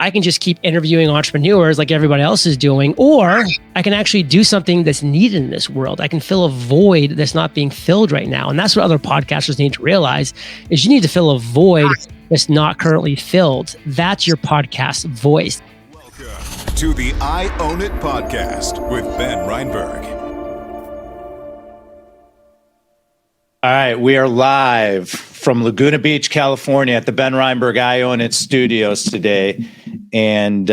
I can just keep interviewing entrepreneurs like everybody else is doing, or I can actually do something that's needed in this world. I can fill a void that's not being filled right now. And that's what other podcasters need to realize is you need to fill a void that's not currently filled. That's your podcast voice. Welcome to the I Own It podcast with Ben Reinberg. All right, we are live from Laguna Beach, California at the Ben Reinberg I Own It studios today. And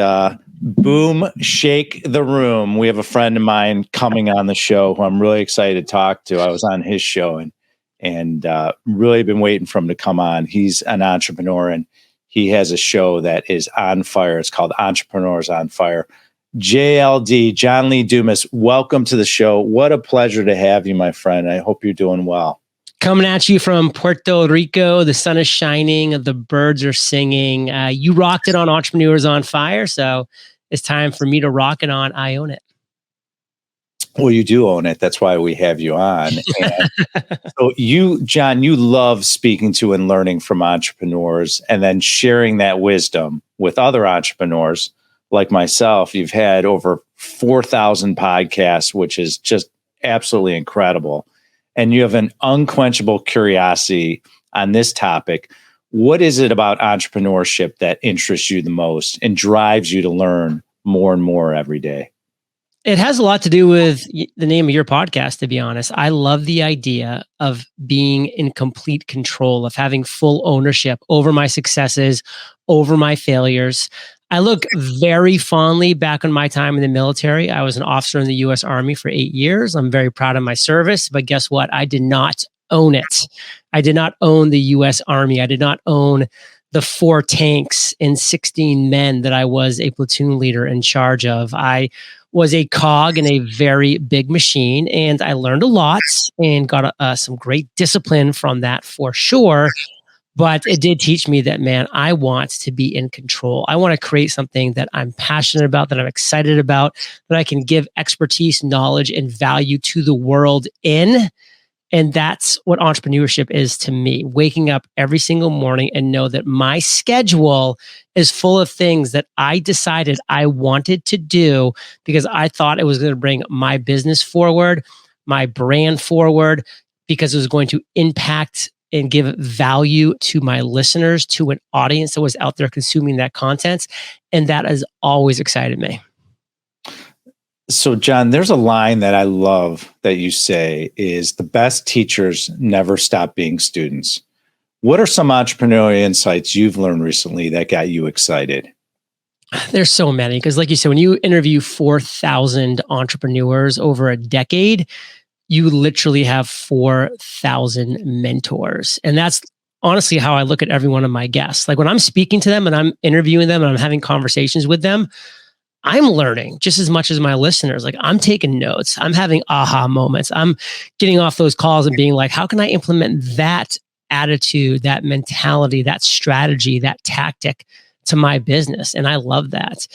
boom, shake the room. We have a friend of mine coming on the show who I'm really excited to talk to. I was on his show and really been waiting for him to come on. He's an entrepreneur and he has a show that is on fire. It's called Entrepreneurs on Fire. JLD, Jon Lee Dumas, welcome to the show. What a pleasure to have you, my friend. I hope you're doing well. Coming at you from Puerto Rico, the sun is shining, the birds are singing. You rocked it on Entrepreneurs on Fire, so it's time for me to rock it on I Own It. Well, you do own it. That's why we have you on. And so you, Jon, you love speaking to and learning from entrepreneurs and then sharing that wisdom with other entrepreneurs like myself. You've had over 4,000 podcasts, which is just absolutely incredible. And you have an unquenchable curiosity on this topic. What is it about entrepreneurship that interests you the most and drives you to learn more and more every day? It has a lot to do with the name of your podcast, to be honest. I love the idea of being in complete control, of having full ownership over my successes, over my failures. I look very fondly back on my time in the military. I was an officer in the U.S. Army for 8 years. I'm very proud of my service, but guess what? I did not own it. I did not own the U.S. Army. I did not own the 4 tanks and 16 men that I was a platoon leader in charge of. I was a cog in a very big machine, and I learned a lot and got some great discipline from that for sure. But it did teach me that, man, I want to be in control. I want to create something that I'm passionate about, that I'm excited about, that I can give expertise, knowledge, and value to the world in. And that's what entrepreneurship is to me. Waking up every single morning and know that my schedule is full of things that I decided I wanted to do because I thought it was going to bring my business forward, my brand forward, because it was going to impact and give value to my listeners, to an audience that was out there consuming that content. And that has always excited me. So, Jon, there's a line that I love that you say is the best teachers never stop being students. What are some entrepreneurial insights you've learned recently that got you excited? There's so many, because like you said, when you interview 4,000 entrepreneurs over a decade, you literally have 4,000 mentors. And that's honestly how I look at every one of my guests. Like when I'm speaking to them and I'm interviewing them and I'm having conversations with them, I'm learning just as much as my listeners. Like I'm taking notes. I'm having aha moments. I'm getting off those calls and being like, how can I implement that attitude, that mentality, that strategy, that tactic to my business? And I love that.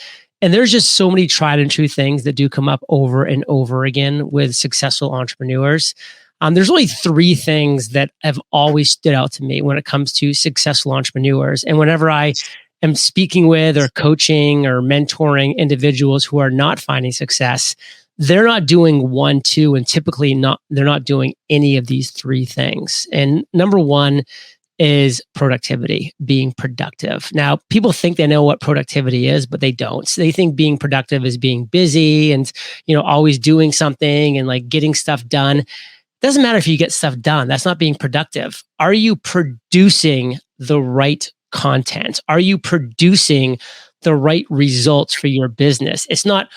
And there's just so many tried and true things that do come up over and over again with successful entrepreneurs. There's only 3 things that have always stood out to me when it comes to successful entrepreneurs. And whenever I am speaking with or coaching or mentoring individuals who are not finding success, they're not doing 1, 2, and typically they're not doing any of these 3 things. And number 1 is productivity, being productive. Now, people think they know what productivity is, but they don't. So they think being productive is being busy and, always doing something and like getting stuff done. It doesn't matter if you get stuff done. That's not being productive. Are you producing the right content? Are you producing the right results for your business? It's not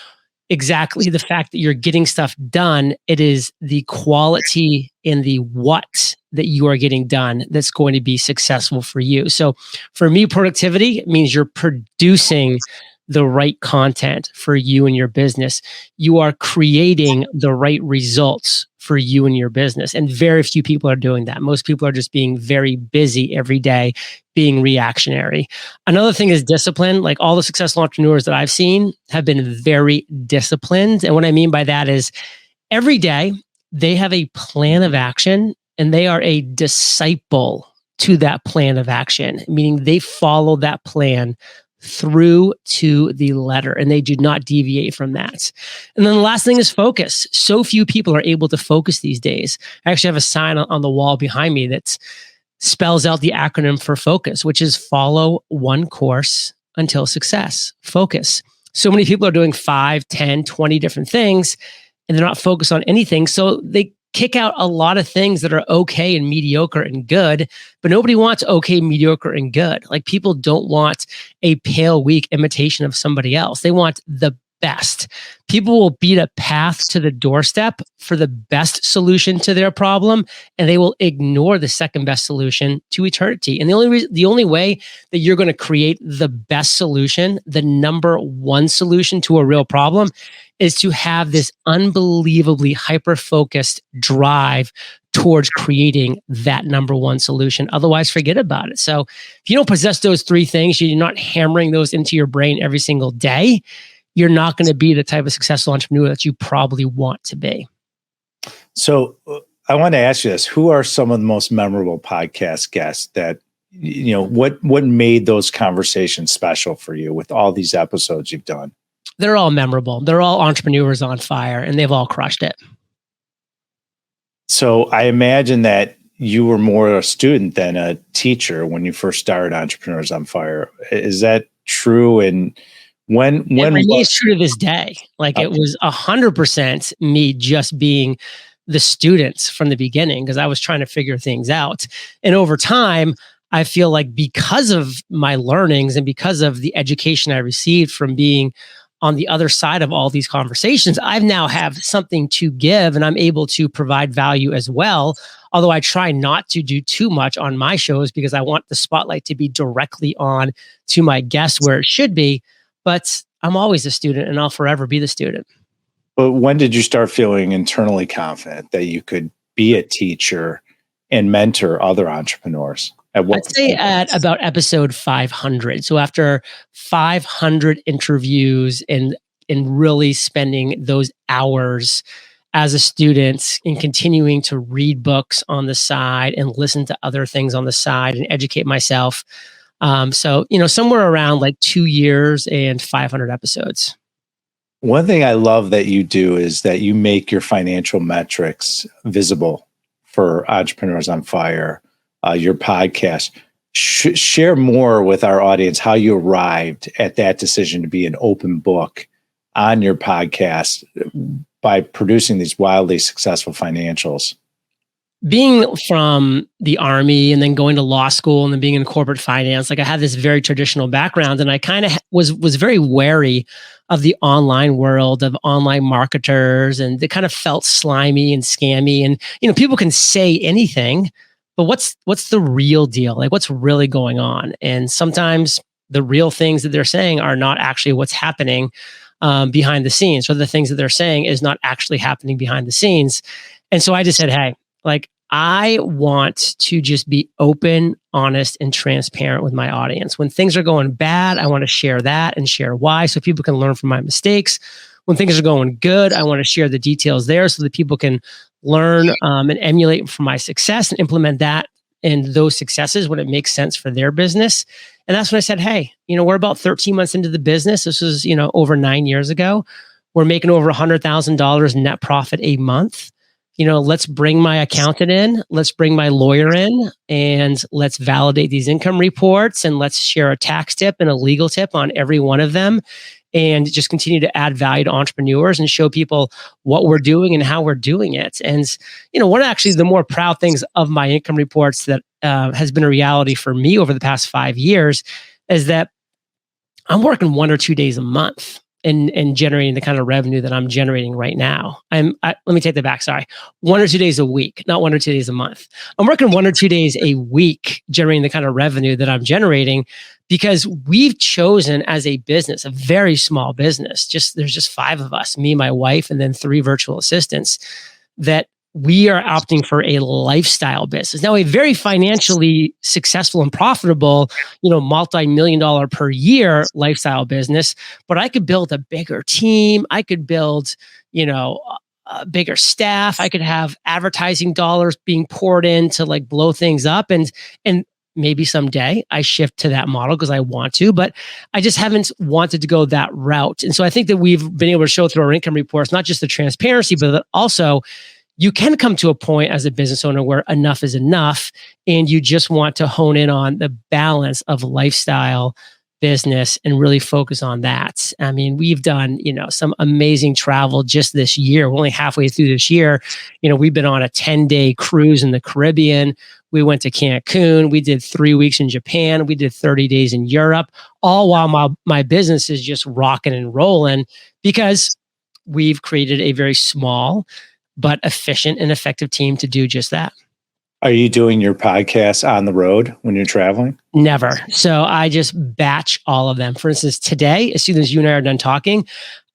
exactly the fact that you're getting stuff done. It is the quality and the what that you are getting done that's going to be successful for you. So for me, productivity means you're producing the right content for you and your business. You are creating the right results for you and your business. And very few people are doing that. Most people are just being very busy every day, being reactionary. Another thing is discipline. Like all the successful entrepreneurs that I've seen have been very disciplined. And what I mean by that is every day they have a plan of action and they are a disciple to that plan of action, meaning they follow that plan through to the letter, and they do not deviate from that. And then the last thing is focus. So few people are able to focus these days. I actually have a sign on the wall behind me that spells out the acronym for focus, which is follow one course until success. Focus. So many people are doing 5, 10, 20 different things, and they're not focused on anything. So they kick out a lot of things that are okay and mediocre and good, but nobody wants okay, mediocre, and good. Like, people don't want a pale, weak imitation of somebody else. They want the best. People will beat a path to the doorstep for the best solution to their problem, and they will ignore the second best solution to eternity. And the only way that you're going to create the best solution, the number one solution to a real problem, is to have this unbelievably hyper-focused drive towards creating that number one solution. Otherwise, forget about it. So if you don't possess those three things, you're not hammering those into your brain every single day, you're not going to be the type of successful entrepreneur that you probably want to be. So I want to ask you this. Who are some of the most memorable podcast guests that, what made those conversations special for you with all these episodes you've done? They're all memorable. They're all entrepreneurs on fire, and they've all crushed it. So I imagine that you were more a student than a teacher when you first started Entrepreneurs on Fire. Is that true? And when it's true to this day. Like, it was 100% me just being the students from the beginning, because I was trying to figure things out. And over time, I feel like because of my learnings and because of the education I received from being on the other side of all these conversations, I now have something to give, and I'm able to provide value as well. Although I try not to do too much on my shows, because I want the spotlight to be directly on to my guests where it should be. But I'm always a student, and I'll forever be the student. But when did you start feeling internally confident that you could be a teacher and mentor other entrepreneurs? I'd say at about episode 500. So after 500 interviews and really spending those hours as a student and continuing to read books on the side and listen to other things on the side and educate myself. So, somewhere around like 2 years and 500 episodes. One thing I love that you do is that you make your financial metrics visible for Entrepreneurs on Fire. Your podcast. Share more with our audience how you arrived at that decision to be an open book on your podcast by producing these wildly successful financials. Being from the Army and then going to law school and then being in corporate finance, like, I had this very traditional background, and I kind of was very wary of the online world, of online marketers, and it kind of felt slimy and scammy. And people can say anything, but what's the real deal? Like, what's really going on? And sometimes the real things that they're saying are not actually what's happening behind the scenes, or the things that they're saying is not actually happening behind the scenes. And so I just said, hey, like, I want to just be open, honest, and transparent with my audience. When things are going bad, I want to share that and share why, so people can learn from my mistakes. When things are going good, I want to share the details there so that people can learn and emulate from my success and implement that and those successes when it makes sense for their business. And that's when I said, hey, we're about 13 months into the business. This was, over 9 years ago. We're making over $100,000 net profit a month. Let's bring my accountant in, let's bring my lawyer in, and let's validate these income reports, and let's share a tax tip and a legal tip on every one of them, and just continue to add value to entrepreneurs and show people what we're doing and how we're doing it. And, one of actually the more proud things of my income reports that has been a reality for me over the past 5 years is that I'm working 1 or 2 days a month and generating the kind of revenue that I'm generating right now. Let me take that back. Sorry. 1 or 2 days a week, not 1 or 2 days a month. I'm working 1 or 2 days a week generating the kind of revenue that I'm generating, because we've chosen as a business, a very small business, there's just 5 of us, me, my wife, and then 3 virtual assistants, that we are opting for a lifestyle business. Now, a very financially successful and profitable, multi-million-dollar per year lifestyle business, but I could build a bigger team. I could build, a bigger staff. I could have advertising dollars being poured in to like blow things up. And maybe someday I shift to that model because I want to, but I just haven't wanted to go that route. And so I think that we've been able to show through our income reports, not just the transparency, but that also you can come to a point as a business owner where enough is enough and you just want to hone in on the balance of lifestyle, business, and really focus on that. I mean, we've done, some amazing travel just this year. We're only halfway through this year. We've been on a 10-day cruise in the Caribbean. We went to Cancun. We did 3 weeks in Japan. We did 30 days in Europe, all while my business is just rocking and rolling because we've created a very small but efficient and effective team to do just that. Are you doing your podcast on the road when you're traveling? Never. So I just batch all of them. For instance, today, as soon as you and I are done talking,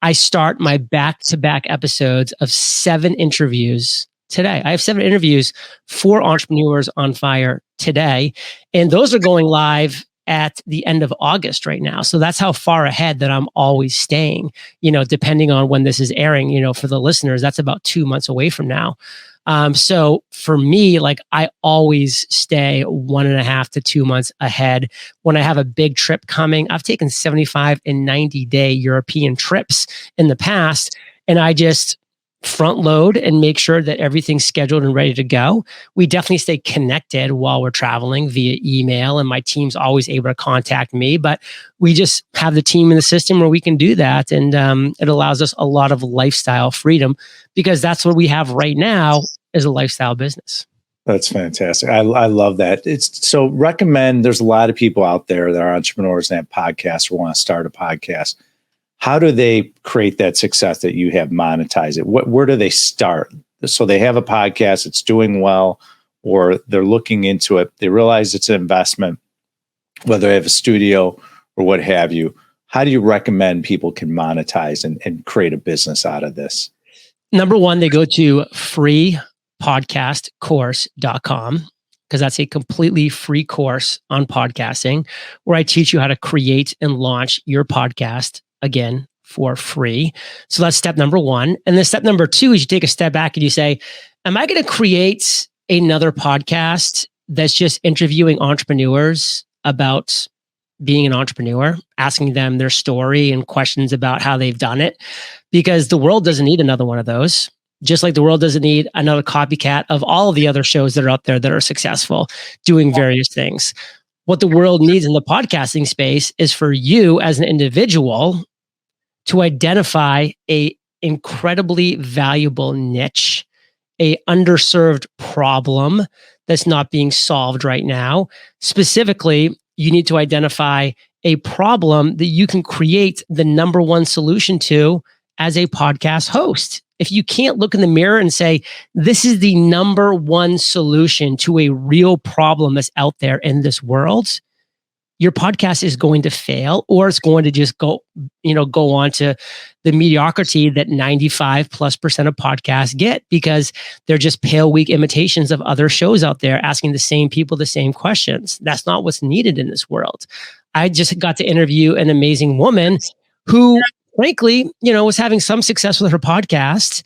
I start my back-to-back episodes of 7 interviews today. I have 7 interviews for Entrepreneurs on Fire today. And those are going live at the end of August right now. So that's how far ahead that I'm always staying, depending on when this is airing, for the listeners, that's about 2 months away from now. So for me, I always stay 1.5 to 2 months ahead. When I have a big trip coming, I've taken 75 and 90-day European trips in the past, and I just front load and make sure that everything's scheduled and ready to go. We definitely stay connected while we're traveling via email, and my team's always able to contact me, but we just have the team in the system where we can do that. And it allows us a lot of lifestyle freedom because that's what we have right now is a lifestyle business. That's fantastic. I love that. There's a lot of people out there that are entrepreneurs and have podcasts or want to start a podcast. How do they create that success that you have monetize it? Where do they start? So they have a podcast, it's doing well, or they're looking into it. They realize it's an investment, whether they have a studio or what have you. How do you recommend people can monetize and create a business out of this? Number one, they go to freepodcastcourse.com because that's a completely free course on podcasting where I teach you how to create and launch your podcast, again, for free. So that's step number one. And then step number two is you take a step back and you say, am I going to create another podcast that's just interviewing entrepreneurs about being an entrepreneur, asking them their story and questions about how they've done it? Because the world doesn't need another one of those. Just like the world doesn't need another copycat of all of the other shows that are out there that are successful doing various things. What the world needs in the podcasting space is for you as an individual to identify a incredibly valuable niche, a underserved problem that's not being solved right now. Specifically, you need to identify a problem that you can create the number one solution to as a podcast host. If you can't look in the mirror and say, this is the number one solution to a real problem that's out there in this world, your podcast is going to fail, or it's going to just go on to the mediocrity that 95+% of podcasts get because they're just pale, weak imitations of other shows out there asking the same people the same questions. That's not what's needed in this world. I just got to interview an amazing woman who, frankly, was having some success with her podcast.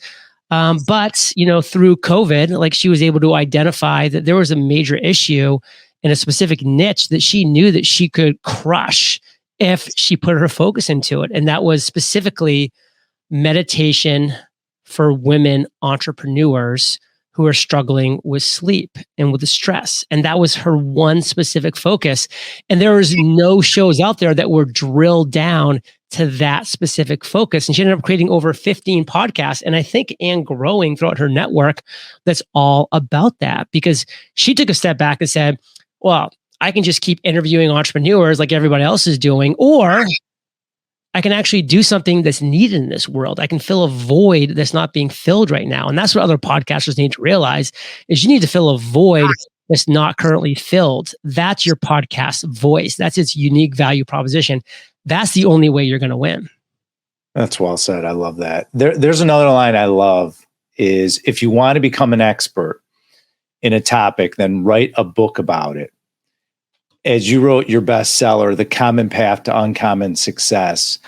But through COVID, she was able to identify that there was a major issue in a specific niche that she knew that she could crush if she put her focus into it. And that was specifically meditation for women entrepreneurs who are struggling with sleep and with the stress. And that was her one specific focus. And there was no shows out there that were drilled down to that specific focus. And she ended up creating over 15 podcasts, and growing throughout her network that's all about that, because she took a step back and said, well, I can just keep interviewing entrepreneurs like everybody else is doing, or I can actually do something that's needed in this world. I can fill a void that's not being filled right now. And that's what other podcasters need to realize is you need to fill a void that's not currently filled. That's your podcast voice. That's its unique value proposition. That's the only way you're going to win. That's well said. I love that. There's another line I love is if you want to become an expert in a topic, then write a book about it. As you wrote your bestseller, The Common Path to Uncommon Success,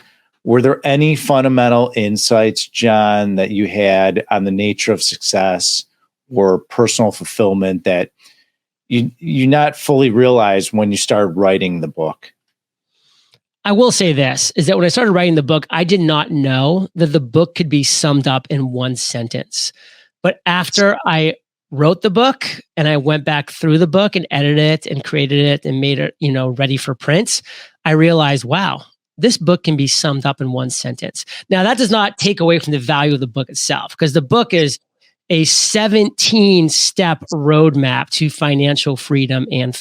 were there any fundamental insights, Jon, that you had on the nature of success or personal fulfillment that you not fully realized when you started writing the book? I will say this, is that when I started writing the book, I did not know that the book could be summed up in one sentence. But after I wrote the book and I went back through the book and edited it and created it and made it, ready for print, I realized, wow, this book can be summed up in one sentence. Now, that does not take away from the value of the book itself, because the book is a 17-step roadmap to financial freedom and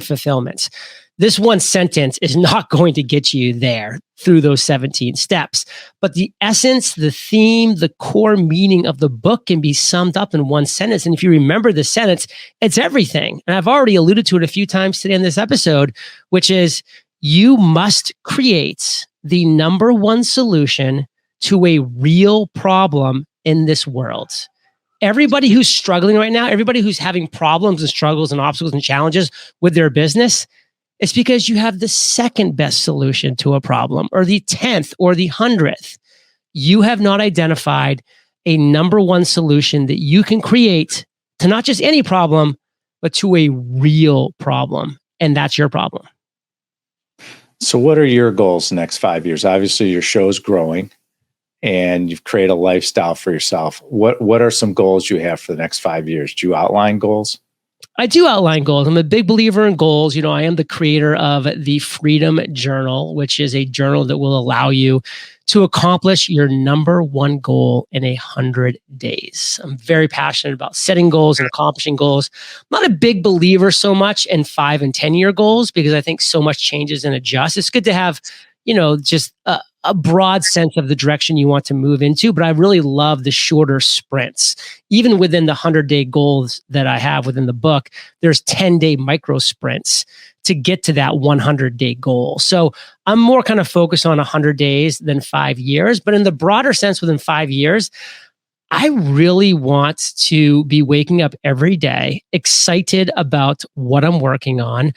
fulfillment. This one sentence is not going to get you there through those 17 steps. But the essence, the theme, the core meaning of the book can be summed up in one sentence. And if you remember the sentence, it's everything. And I've already alluded to it a few times today in this episode, which is you must create the number one solution to a real problem in this world. Everybody who's struggling right now, everybody who's having problems and struggles and obstacles and challenges with their business, it's because you have the second best solution to a problem, or the 10th or the 100th. You have not identified a number one solution that you can create to not just any problem, but to a real problem. And that's your problem. So what are your goals the next 5 years? Obviously, your show's growing and you've created a lifestyle for yourself. What are some goals you have for the next 5 years? Do you outline goals? I do outline goals. I'm a big believer in goals. I am the creator of the Freedom Journal, which is a journal that will allow you to accomplish your number one goal in 100 days. I'm very passionate about setting goals and accomplishing goals. I'm not a big believer so much in 5 and 10-year goals, because I think so much changes and adjusts. It's good to have, just a broad sense of the direction you want to move into, but I really love the shorter sprints. Even within the 100-day goals that I have within the book, there's 10-day micro sprints to get to that 100-day goal. So I'm more kind of focused on 100 days than 5 years, but in the broader sense, within 5 years, I really want to be waking up every day excited about what I'm working on.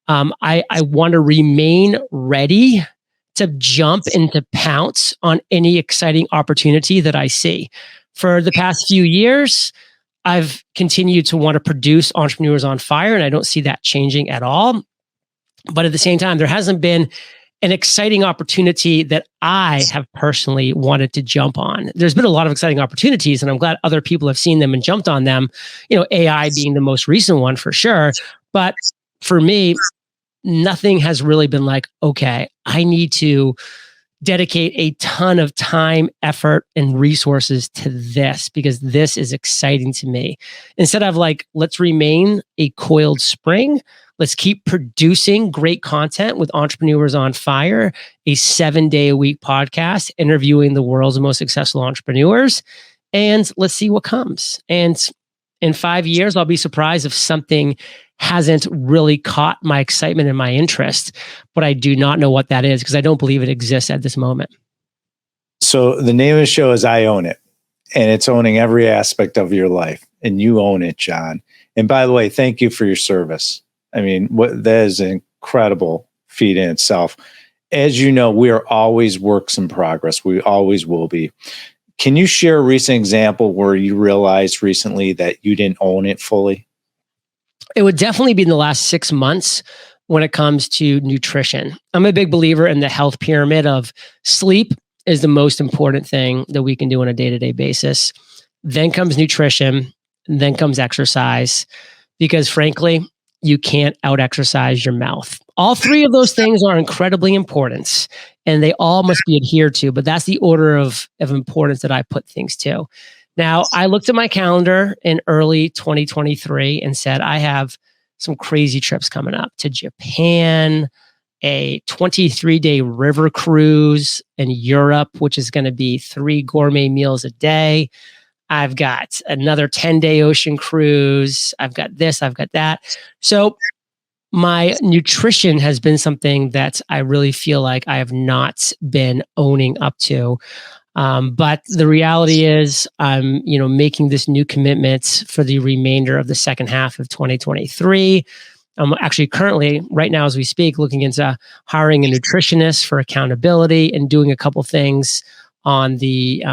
I want to remain ready to jump and to pounce on any exciting opportunity that I see. For the past few years, I've continued to want to produce Entrepreneurs on Fire, and I don't see that changing at all. But at the same time, there hasn't been an exciting opportunity that I have personally wanted to jump on. There's been a lot of exciting opportunities, and I'm glad other people have seen them and jumped on them, AI being the most recent one for sure. But for me, nothing has really been like, okay, I need to dedicate a ton of time, effort, and resources to this because this is exciting to me. Instead of like, let's remain a coiled spring. Let's keep producing great content with Entrepreneurs on Fire, a 7-day-a-week podcast, interviewing the world's most successful entrepreneurs. And let's see what comes. And in 5 years, I'll be surprised if something hasn't really caught my excitement and my interest, but I do not know what that is because I don't believe it exists at this moment. So the name of the show is I Own It, and it's owning every aspect of your life, and you own it, Jon. And by the way, thank you for your service. I mean, that is an incredible feat in itself. As you know, we are always works in progress. We always will be. Can you share a recent example where you realized recently that you didn't own it fully? It would definitely be in the last 6 months when it comes to nutrition. I'm a big believer in the health pyramid of sleep is the most important thing that we can do on a day-to-day basis. Then comes nutrition, and then comes exercise, because frankly, you can't out-exercise your mouth. All three of those things are incredibly important, and they all must be adhered to, but that's the order of importance that I put things to. Now, I looked at my calendar in early 2023 and said, I have some crazy trips coming up to Japan, a 23-day river cruise in Europe, which is going to be 3 gourmet meals a day. I've got another 10-day ocean cruise. I've got this, I've got that. So my nutrition has been something that I really feel like I have not been owning up to. But the reality is I'm, making this new commitment for the remainder of the second half of 2023. I'm actually currently, right now as we speak, looking into hiring a nutritionist for accountability and doing a couple things on the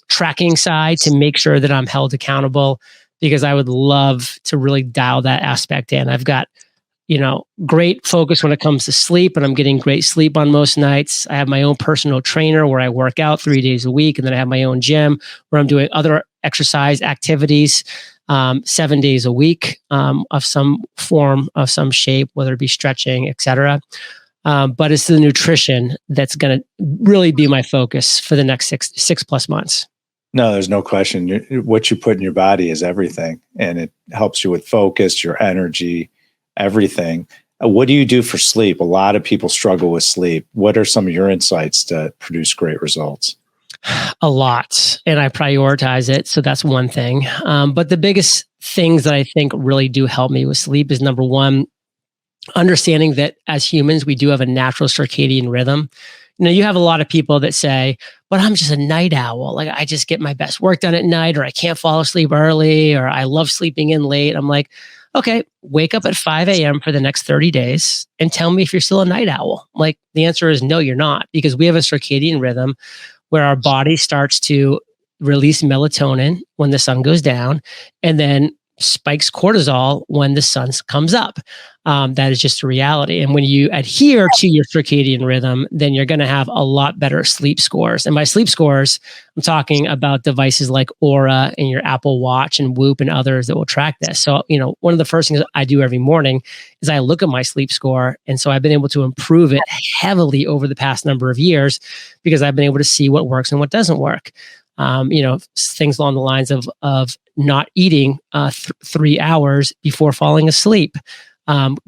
tracking side to make sure that I'm held accountable because I would love to really dial that aspect in. I've got, great focus when it comes to sleep, and I'm getting great sleep on most nights. I have my own personal trainer where I work out 3 days a week. And then I have my own gym where I'm doing other exercise activities 7 days a week of some form, of some shape, whether it be stretching, etc. But it's the nutrition that's going to really be my focus for the next six plus months. No, there's no question. What you put in your body is everything, and it helps you with focus, your energy, everything. What do you do for sleep? A lot of people struggle with sleep. What are some of your insights to produce great results? A lot, and I prioritize it. So that's one thing. But the biggest things that I think really do help me with sleep is, number one, understanding that as humans, we do have a natural circadian rhythm. You have a lot of people that say, but I'm just a night owl. Like, I just get my best work done at night, or I can't fall asleep early, or I love sleeping in late. I'm like, okay, wake up at 5 a.m. for the next 30 days and tell me if you're still a night owl. Like, the answer is no, you're not, because we have a circadian rhythm where our body starts to release melatonin when the sun goes down, and then spikes cortisol when the sun comes up. That is just a reality. And when you adhere to your circadian rhythm, then you're going to have a lot better sleep scores. And by sleep scores, I'm talking about devices like Aura and your Apple Watch and Whoop and others that will track this. So, one of the first things I do every morning is I look at my sleep score. And so I've been able to improve it heavily over the past number of years because I've been able to see what works and what doesn't work. Things along the lines of not eating 3 hours before falling asleep,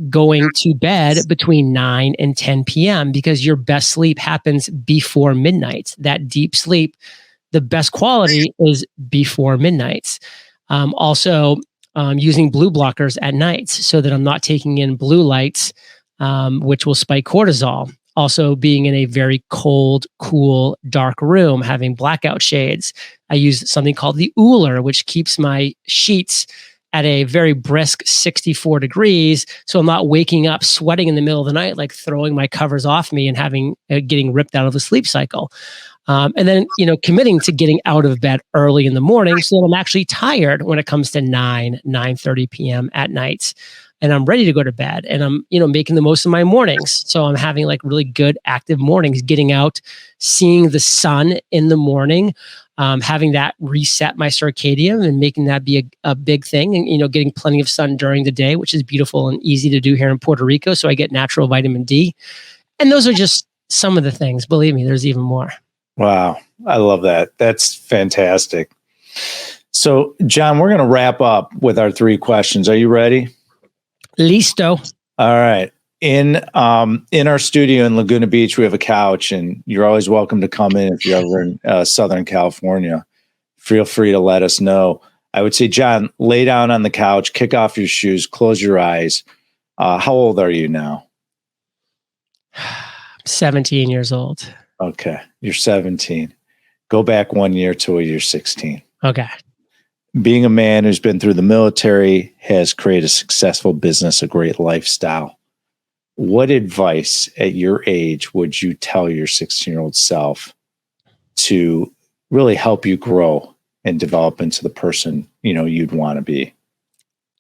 going to bed between 9 and 10 p.m. because your best sleep happens before midnight. That deep sleep, the best quality is before midnight. Also, using blue blockers at night so that I'm not taking in blue lights, which will spike cortisol. Also, being in a very cold, cool, dark room, having blackout shades. I use something called the Ooler, which keeps my sheets at a very brisk 64 degrees. So I'm not waking up sweating in the middle of the night, like throwing my covers off me and getting ripped out of the sleep cycle. And then, committing to getting out of bed early in the morning so that I'm actually tired when it comes to 9:30 p.m. at night. And I'm ready to go to bed, and I'm, making the most of my mornings. So I'm having like really good active mornings, getting out, seeing the sun in the morning, having that reset my circadian and making that be a big thing. And, getting plenty of sun during the day, which is beautiful and easy to do here in Puerto Rico. So I get natural vitamin D. And those are just some of the things. Believe me, there's even more. Wow. I love that. That's fantastic. So, Jon, we're going to wrap up with our 3 questions. Are you ready? Listo. All right. In our studio in Laguna Beach, we have a couch, and you're always welcome to come in if you're ever in Southern California. Feel free to let us know. I would say, Jon, lay down on the couch, kick off your shoes, close your eyes. How old are you now? 17 years old. Okay. You're 17. Go back 1 year to when you're 16. Okay. Being a man who's been through the military, has created a successful business, a great lifestyle. What advice at your age would you tell your 16-year-old self to really help you grow and develop into the person, you'd want to be?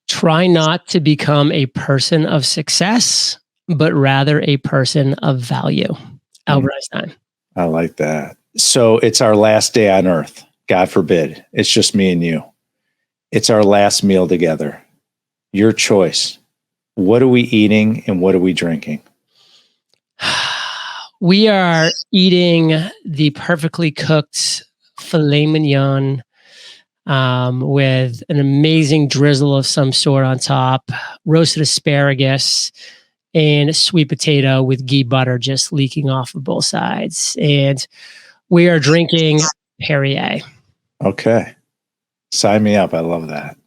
Try not to become a person of success, but rather a person of value. Albert Einstein. I like that. So it's our last day on earth. God forbid. It's just me and you. It's our last meal together. Your choice. What are we eating and what are we drinking? We are eating the perfectly cooked filet mignon with an amazing drizzle of some sort on top, roasted asparagus, and a sweet potato with ghee butter just leaking off of both sides. And we are drinking Perrier. Okay. Sign me up. I love that.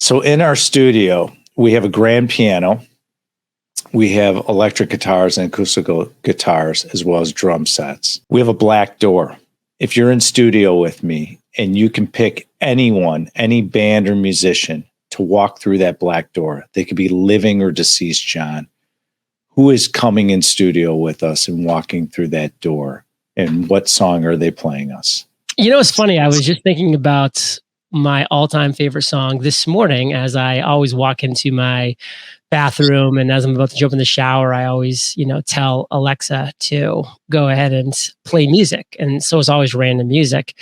So in our studio, we have a grand piano. We have electric guitars and acoustic guitars, as well as drum sets. We have a black door. If you're in studio with me and you can pick anyone, any band or musician to walk through that black door, they could be living or deceased, Jon. Who is coming in studio with us and walking through that door? And what song are they playing us? It's funny. I was just thinking about my all-time favorite song this morning, as I always walk into my bathroom and as I'm about to jump in the shower, I always, tell Alexa to go ahead and play music. And so it's always random music.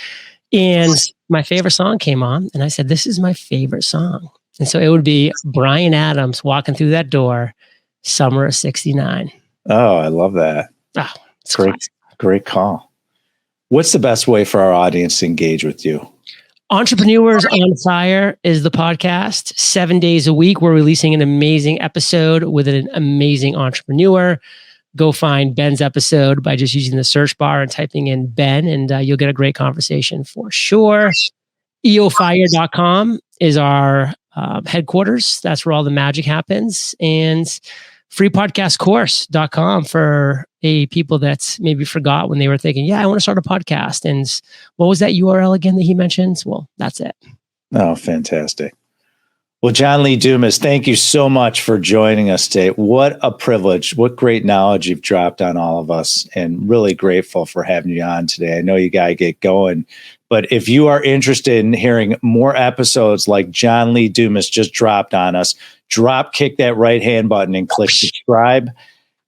And my favorite song came on and I said, this is my favorite song. And so it would be Bryan Adams walking through that door, Summer of '69. Oh, I love that. Oh, it's Great call. What's the best way for our audience to engage with you? Entrepreneurs on Fire is the podcast. 7 days a week, we're releasing an amazing episode with an amazing entrepreneur. Go find Ben's episode by just using the search bar and typing in Ben, and you'll get a great conversation for sure. eofire.com is our headquarters. That's where all the magic happens. And freepodcastcourse.com for people that maybe forgot when they were thinking, yeah, I want to start a podcast. And what was that URL again that he mentioned? Well, that's it. Oh, fantastic. Well, Jon Lee Dumas, thank you so much for joining us today. What a privilege. What great knowledge you've dropped on all of us, and really grateful for having you on today. I know you got to get going, but if you are interested in hearing more episodes like Jon Lee Dumas just dropped on us, kick that right hand button and click subscribe.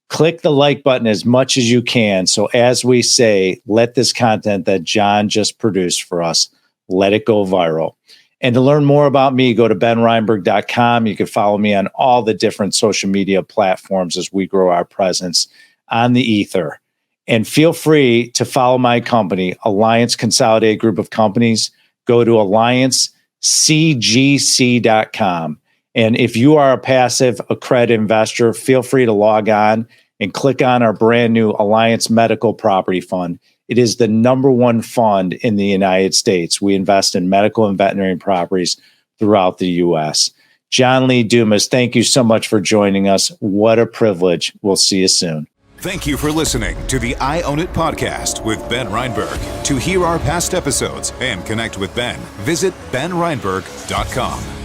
Click the like button as much as you can. So as we say, let this content that Jon just produced for us, let it go viral. And to learn more about me, go to benreinberg.com. You can follow me on all the different social media platforms as we grow our presence on the ether. And feel free to follow my company, Alliance Consolidated Group of Companies. Go to alliancecgc.com. And if you are a passive accredited investor, feel free to log on and click on our brand new Alliance Medical Property Fund. It is the #1 fund in the United States. We invest in medical and veterinary properties throughout the U.S. Jon Lee Dumas, thank you so much for joining us. What a privilege. We'll see you soon. Thank you for listening to the I Own It podcast with Ben Reinberg. To hear our past episodes and connect with Ben, visit benreinberg.com.